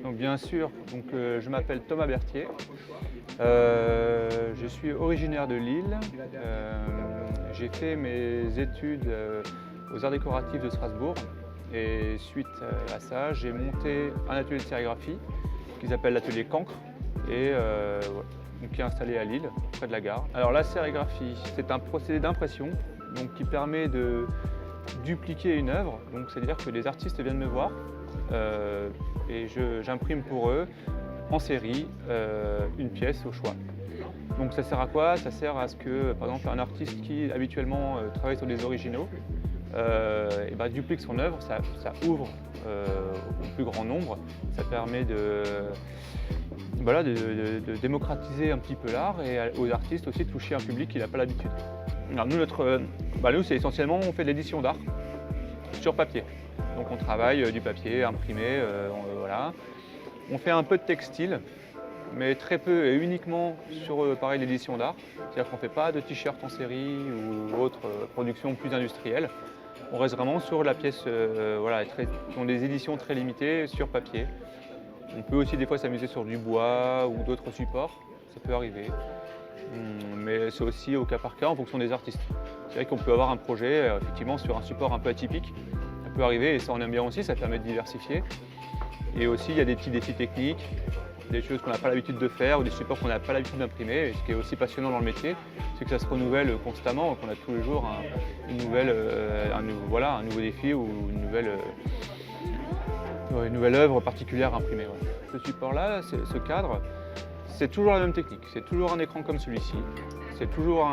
Donc bien sûr, je m'appelle Thomas Berthier. Je suis originaire de Lille. J'ai fait mes études aux Arts décoratifs de Strasbourg et suite à ça, j'ai monté un atelier de sérigraphie qui s'appelle l'atelier Cancre et qui est installé à Lille, près de la gare. Alors la sérigraphie, c'est un procédé d'impression qui permet de dupliquer une œuvre. Donc c'est-à-dire que les artistes viennent me voir et j'imprime pour eux en série une pièce au choix. Donc ça sert à quoi? Ça sert à ce que, par exemple, un artiste qui habituellement travaille sur des originaux duplique son œuvre, ça ouvre au plus grand nombre, ça permet de démocratiser un petit peu l'art et aux artistes aussi de toucher un public qui n'a pas l'habitude. Alors nous, c'est essentiellement, on fait de l'édition d'art sur papier. Donc on travaille du papier imprimé, voilà. On fait un peu de textile, mais très peu et uniquement sur pareil l'édition d'art. C'est-à-dire qu'on ne fait pas de t-shirts en série ou autre production plus industrielle. On reste vraiment sur la pièce, dans des éditions très limitées sur papier. On peut aussi des fois s'amuser sur du bois ou d'autres supports, ça peut arriver. Mais c'est aussi au cas par cas en fonction des artistes. C'est vrai qu'on peut avoir un projet effectivement sur un support un peu atypique. Ça peut arriver et ça on aime bien aussi, ça permet de diversifier. Et aussi il y a des petits défis techniques, des choses qu'on n'a pas l'habitude de faire ou des supports qu'on n'a pas l'habitude d'imprimer. Et ce qui est aussi passionnant dans le métier, c'est que ça se renouvelle constamment, qu'on a tous les jours un nouveau défi ou une nouvelle œuvre particulière imprimée. Ouais. Ce support-là, ce cadre, c'est toujours la même technique. C'est toujours un écran comme celui-ci. C'est toujours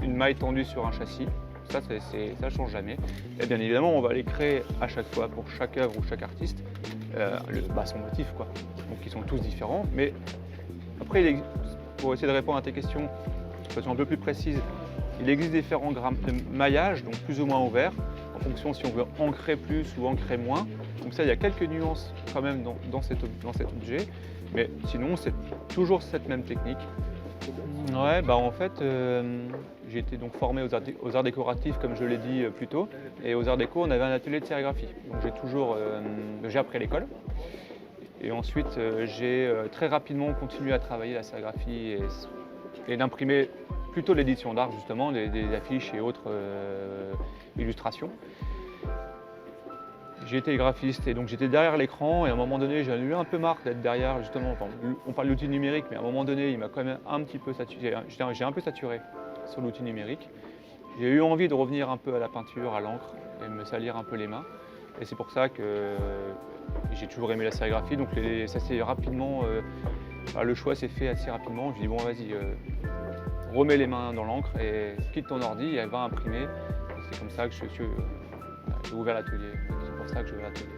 une maille tendue sur un châssis. Ça ne change jamais. Et bien évidemment, on va les créer à chaque fois pour chaque œuvre ou chaque artiste son motif, quoi. Donc ils sont tous différents. Mais après, pour essayer de répondre à tes questions de façon un peu plus précise, il existe différents maillages, donc plus ou moins ouverts, en fonction si on veut ancrer plus ou ancrer moins. Donc ça, il y a quelques nuances quand même dans cet objet, mais sinon c'est toujours cette même technique. Ouais, en fait, j'ai été donc formé aux arts décoratifs, comme je l'ai dit plus tôt, et aux arts déco, on avait un atelier de sérigraphie. Donc j'ai appris à l'école, et ensuite j'ai très rapidement continué à travailler la sérigraphie et d'imprimer plutôt l'édition d'art justement, des affiches et autres illustrations. J'ai été graphiste et donc j'étais derrière l'écran et à un moment donné j'en ai eu un peu marre d'être derrière justement. Enfin, on parle d'outils numériques mais à un moment donné il m'a quand même un petit peu saturé. J'ai un peu saturé sur l'outil numérique. J'ai eu envie de revenir un peu à la peinture, à l'encre et me salir un peu les mains. Et c'est pour ça que j'ai toujours aimé la sérigraphie. Donc ça s'est rapidement, le choix s'est fait assez rapidement. Je me dis bon vas-y, remets les mains dans l'encre et quitte ton ordi et elle va imprimer. C'est comme ça que j'ai ouvert l'atelier. C'est pour ça que j'ai ouvert l'atelier.